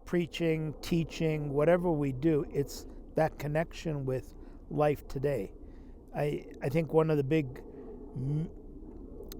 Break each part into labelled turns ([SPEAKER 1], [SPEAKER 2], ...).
[SPEAKER 1] preaching, teaching, whatever we do, it's that connection with life today. I think one of the big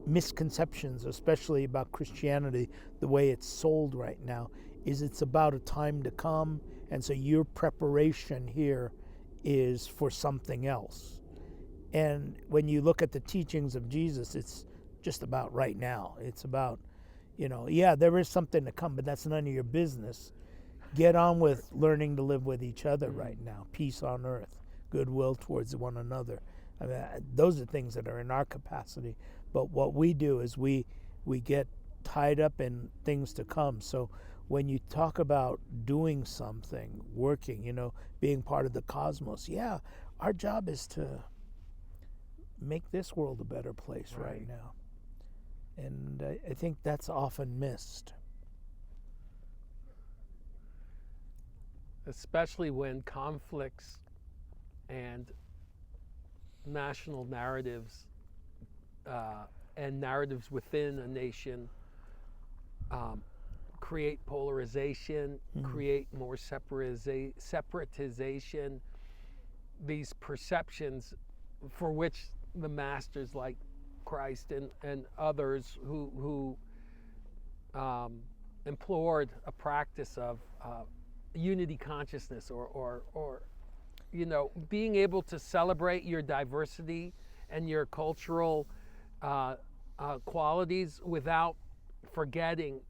[SPEAKER 1] misconceptions, especially about Christianity, the way it's sold right now, is it's about a time to come, and so your preparation here is for something else. And when you look at the teachings of Jesus, it's just about right now. It's about, yeah, there is something to come, but that's none of your business. Get on with learning to live with each other right now. Peace on earth, goodwill towards one another. I mean, those are things that are in our capacity. But what we do is we get tied up in things to come. So when you talk about doing something, working, being part of the cosmos, yeah, our job is to make this world a better place right now. And I think that's often missed.
[SPEAKER 2] Especially when conflicts and national narratives and narratives within a nation create polarization, create more separatization, these perceptions for which the masters like Christ and others who implored a practice of unity consciousness or being able to celebrate your diversity and your cultural qualities without forgetting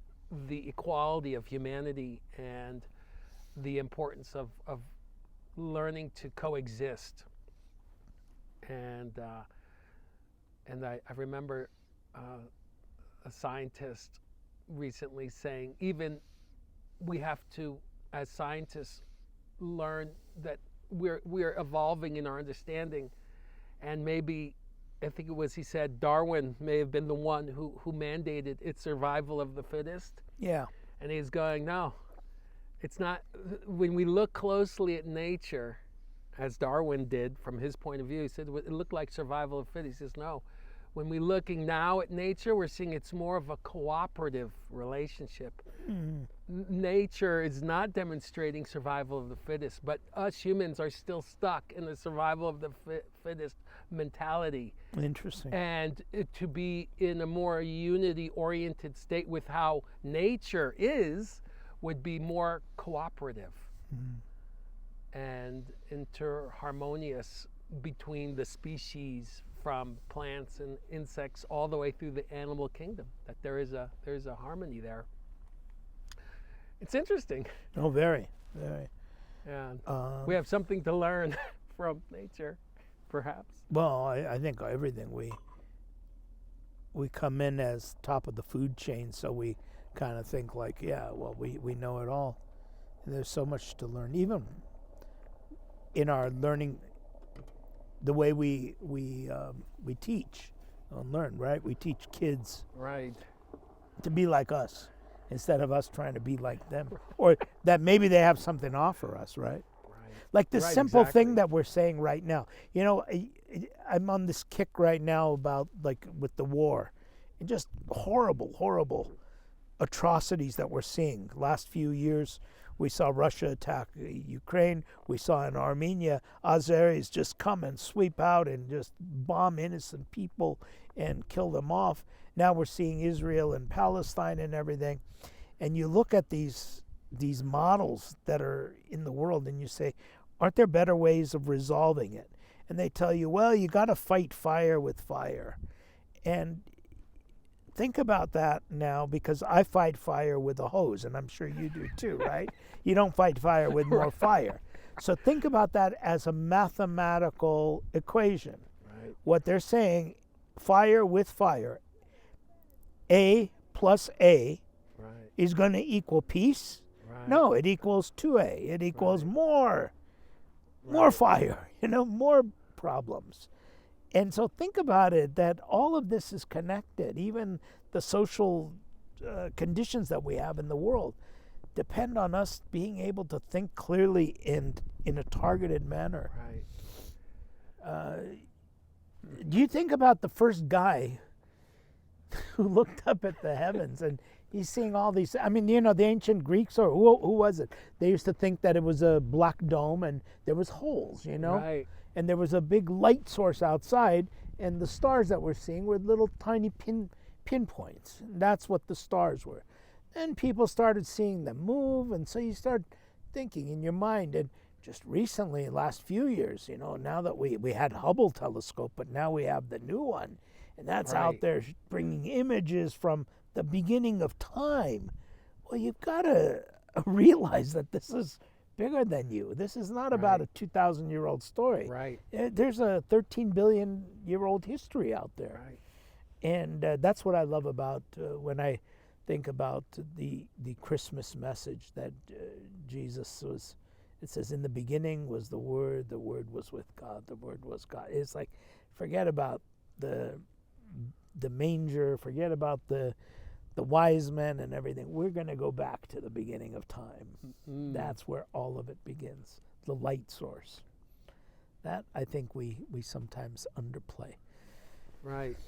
[SPEAKER 2] the equality of humanity and the importance of learning to coexist. And I remember a scientist recently saying, even we have to, as scientists, learn that we're evolving in our understanding, and maybe, I think it was, he said, Darwin may have been the one who mandated its survival of the fittest.
[SPEAKER 1] Yeah.
[SPEAKER 2] And he's going, no, it's not. When we look closely at nature, as Darwin did from his point of view, he said it looked like survival of the fittest. He says, no. When we're looking now at nature, we're seeing it's more of a cooperative relationship. Nature is not demonstrating survival of the fittest, but us humans are still stuck in the survival of the fittest mentality.
[SPEAKER 1] Interesting.
[SPEAKER 2] And to be in a more unity-oriented state with how nature is would be more cooperative and interharmonious between the species, from plants and insects all the way through the animal kingdom, that there's a harmony there. It's interesting.
[SPEAKER 1] Oh, very, very.
[SPEAKER 2] And we have something to learn from nature, perhaps.
[SPEAKER 1] Well, I think everything we come in as top of the food chain, so we kind of think like, yeah, well, we know it all. And there's so much to learn, even in our learning. The way we teach and learn, right? We teach kids to be like us instead of us trying to be like them, or that maybe they have something to offer us, right? Like this simple thing that we're saying right now. I'm on this kick right now about, like, with the war, and just horrible atrocities that we're seeing. Last few years, we saw Russia attack Ukraine. We saw in Armenia, Azeris just come and sweep out and just bomb innocent people and kill them off. Now we're seeing Israel and Palestine and everything. And you look at these models that are in the world and you say, aren't there better ways of resolving it? And they tell you, well, you got to fight fire with fire. And think about that now, because I fight fire with a hose, and I'm sure you do too, right? You don't fight fire with more fire. So think about that as a mathematical equation.
[SPEAKER 2] Right.
[SPEAKER 1] What they're saying, fire with fire, A plus A is going to equal peace.
[SPEAKER 2] Right.
[SPEAKER 1] No, it equals 2A. It equals more fire, more problems. And so think about it, that all of this is connected. Even the social conditions that we have in the world depend on us being able to think clearly in a targeted manner.
[SPEAKER 2] Right.
[SPEAKER 1] Do you think about the first guy who looked up at the heavens, and He's seeing all these. I mean, the ancient Greeks, or who was it? They used to think that it was a black dome and there was holes,
[SPEAKER 2] Right.
[SPEAKER 1] and there was a big light source outside, and the stars that we're seeing were little tiny pinpoints. And that's what the stars were. And people started seeing them move, and so you start thinking in your mind. And just recently, last few years, now that we had Hubble telescope, but now we have the new one, and that's out
[SPEAKER 2] Right.
[SPEAKER 1] there bringing images from the beginning of time. Well, you've got to realize that this is bigger than you. This is not about a 2,000-year-old story.
[SPEAKER 2] Right.
[SPEAKER 1] There's a 13 billion-year-old history out there.
[SPEAKER 2] Right.
[SPEAKER 1] And that's what I love about when I think about the Christmas message that Jesus was. It says, in the beginning was the Word was with God, the Word was God. It's like, forget about the manger, forget about the wise men and everything. We're going to go back to the beginning of time. That's where all of it begins, the light source. That, I think, we sometimes underplay.
[SPEAKER 2] Right.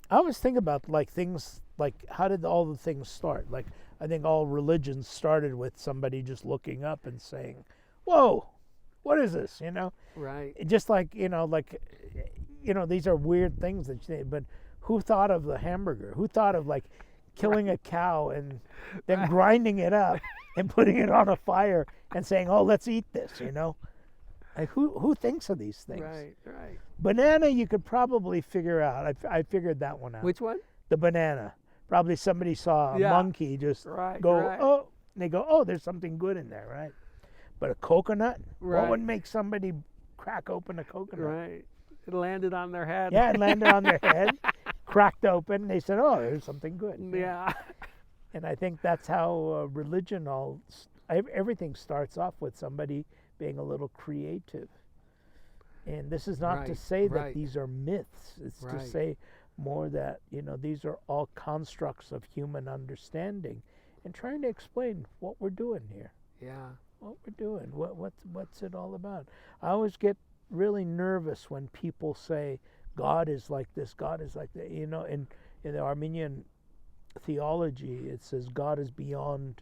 [SPEAKER 1] I always think about things like, how did all the things start? Like, I think all religions started with somebody just looking up and saying, whoa, what is this?
[SPEAKER 2] Right.
[SPEAKER 1] Just like, these are weird things that you say, but who thought of the hamburger? Who thought of killing a cow and then grinding it up and putting it on a fire and saying, oh, let's eat this, Like, who thinks of these things?
[SPEAKER 2] Right. Right.
[SPEAKER 1] Banana, you could probably figure out. I figured that one out.
[SPEAKER 2] Which one?
[SPEAKER 1] The banana. Probably somebody saw a monkey just go, oh, and they go, oh, there's something good in there, right? But a coconut? What would make somebody crack open a coconut?
[SPEAKER 2] Right. It landed on their head.
[SPEAKER 1] Yeah, it landed on their head, cracked open, and they said, oh, there's something good.
[SPEAKER 2] Yeah.
[SPEAKER 1] And I think that's how religion everything starts off with somebody being a little creative. And this is not to say that these are myths. It's to say more that, these are all constructs of human understanding and trying to explain what we're doing here.
[SPEAKER 2] Yeah.
[SPEAKER 1] What we're doing. What's it all about? I always get really nervous when people say, God is like this, God is like that. In the Armenian theology, it says God is beyond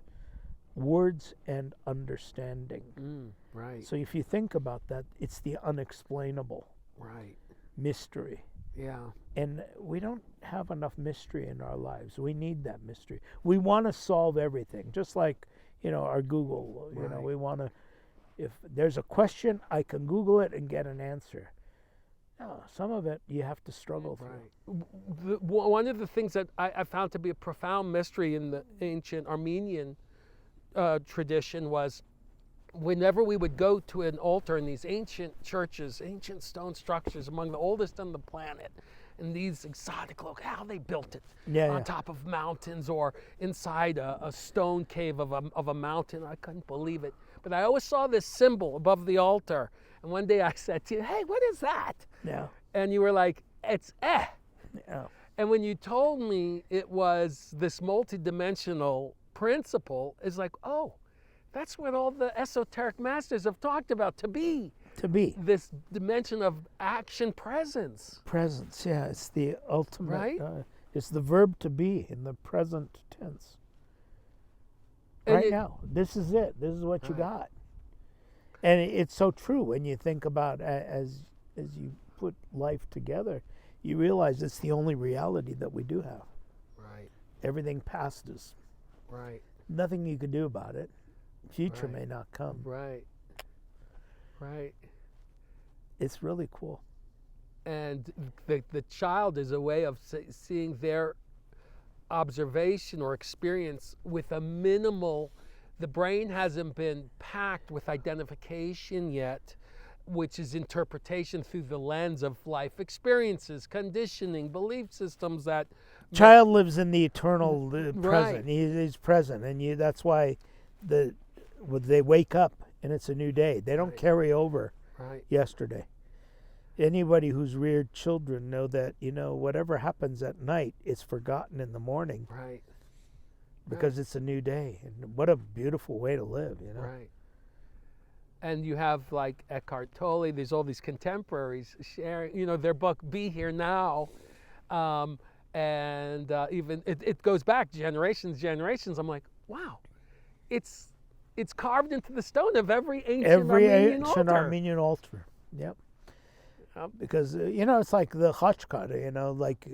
[SPEAKER 1] words and understanding.
[SPEAKER 2] Right.
[SPEAKER 1] So if you think about that, it's the unexplainable.
[SPEAKER 2] Right.
[SPEAKER 1] Mystery.
[SPEAKER 2] Yeah.
[SPEAKER 1] And we don't have enough mystery in our lives. We need that mystery. We want to solve everything, just like, our Google. We want to, if there's a question, I can Google it and get an answer. No, some of it you have to struggle through.
[SPEAKER 2] One of the things that I found to be a profound mystery in the ancient Armenian tradition was, whenever we would go to an altar in these ancient churches, ancient stone structures, among the oldest on the planet, and these exotic, look how they built it on top of mountains or inside a stone cave of a mountain. I couldn't believe it. But I always saw this symbol above the altar. And one day I said to you, hey, what is that?
[SPEAKER 1] Yeah.
[SPEAKER 2] And you were like, it's eh.
[SPEAKER 1] Yeah.
[SPEAKER 2] And when you told me it was this multidimensional principle, it's like, oh, that's what all the esoteric masters have talked about, to be.
[SPEAKER 1] To be.
[SPEAKER 2] This dimension of action presence.
[SPEAKER 1] Presence, yeah. It's the ultimate.
[SPEAKER 2] Right?
[SPEAKER 1] It's the verb to be in the present tense.
[SPEAKER 2] And
[SPEAKER 1] right now. This is it. This is what you got. And it's so true when you think about, as you put life together, you realize it's the only reality that we do have.
[SPEAKER 2] Right.
[SPEAKER 1] Everything past is.
[SPEAKER 2] Right.
[SPEAKER 1] Nothing you can do about it. Future may not come.
[SPEAKER 2] Right. Right.
[SPEAKER 1] It's really cool.
[SPEAKER 2] And the child is a way of seeing their observation or experience with a minimal, the brain hasn't been packed with identification yet, which is interpretation through the lens of life experiences, conditioning, belief systems that...
[SPEAKER 1] Child lives in the eternal present. He's present, and that's why they wake up and it's a new day. They don't carry over yesterday. Anybody who's reared children know that, whatever happens at night is forgotten in the morning.
[SPEAKER 2] Right.
[SPEAKER 1] Because it's a new day. And what a beautiful way to live,
[SPEAKER 2] Right. And you have like Eckhart Tolle, there's all these contemporaries sharing, their book, Be Here Now. and even it goes back generations. I'm like, wow, it's carved into the stone of every ancient Armenian altar.
[SPEAKER 1] Armenian altar. Yep. Because it's like the Khachkar, like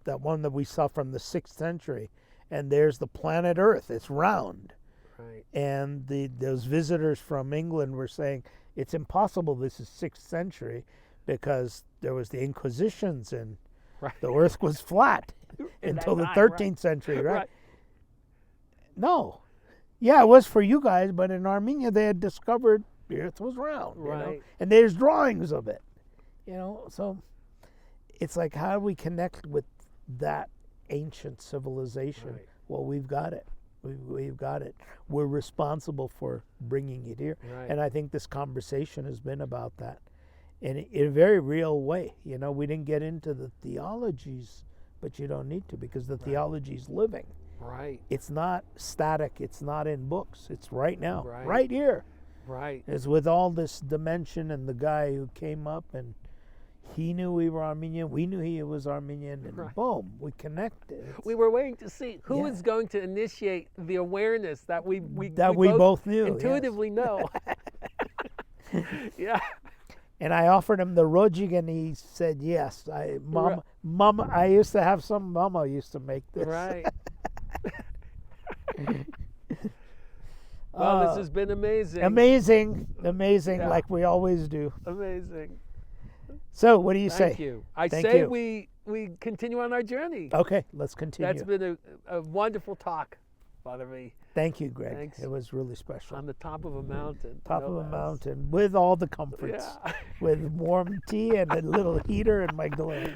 [SPEAKER 1] that one that we saw from the 6th century, and there's the planet Earth. It's round.
[SPEAKER 2] Right.
[SPEAKER 1] And those visitors from England were saying it's impossible. This is 6th century because there was the Inquisitions and the Earth was flat until the 13th century, right? No. Yeah, it was for you guys, but in Armenia they had discovered the Earth was round.
[SPEAKER 2] Right.
[SPEAKER 1] And there's drawings of it. So it's like, how do we connect with that ancient civilization?
[SPEAKER 2] Right.
[SPEAKER 1] Well, we've got it. We've got it. We're responsible for bringing it here.
[SPEAKER 2] Right.
[SPEAKER 1] And I think this conversation has been about that in a very real way. We didn't get into the theologies, but you don't need to, because the theology's living.
[SPEAKER 2] Right.
[SPEAKER 1] It's not static. It's not in books. It's right now,
[SPEAKER 2] Right.
[SPEAKER 1] right here.
[SPEAKER 2] Right.
[SPEAKER 1] It's with all this dimension, and the guy who came up and he knew we were Armenian, we knew he was Armenian, and boom, we connected.
[SPEAKER 2] We were waiting to see who was going to initiate the awareness that we
[SPEAKER 1] both knew,
[SPEAKER 2] intuitively know. Yeah.
[SPEAKER 1] And I offered him the rojig, and he said yes. Mama, I used to have some. Mama used to make this.
[SPEAKER 2] Right. Well, this has been amazing.
[SPEAKER 1] Amazing,
[SPEAKER 2] Yeah.
[SPEAKER 1] like we always do.
[SPEAKER 2] Amazing.
[SPEAKER 1] So, what do you say?
[SPEAKER 2] Thank you. I
[SPEAKER 1] Thank
[SPEAKER 2] say
[SPEAKER 1] you.
[SPEAKER 2] we continue on our journey.
[SPEAKER 1] Okay, let's continue.
[SPEAKER 2] That's been a wonderful talk, Father V.
[SPEAKER 1] Thank you, Greg.
[SPEAKER 2] Thanks.
[SPEAKER 1] It was really special.
[SPEAKER 2] On the top of a mountain.
[SPEAKER 1] Top of a mountain with all the comforts,
[SPEAKER 2] Yeah.
[SPEAKER 1] with warm tea and a little heater and my gloves.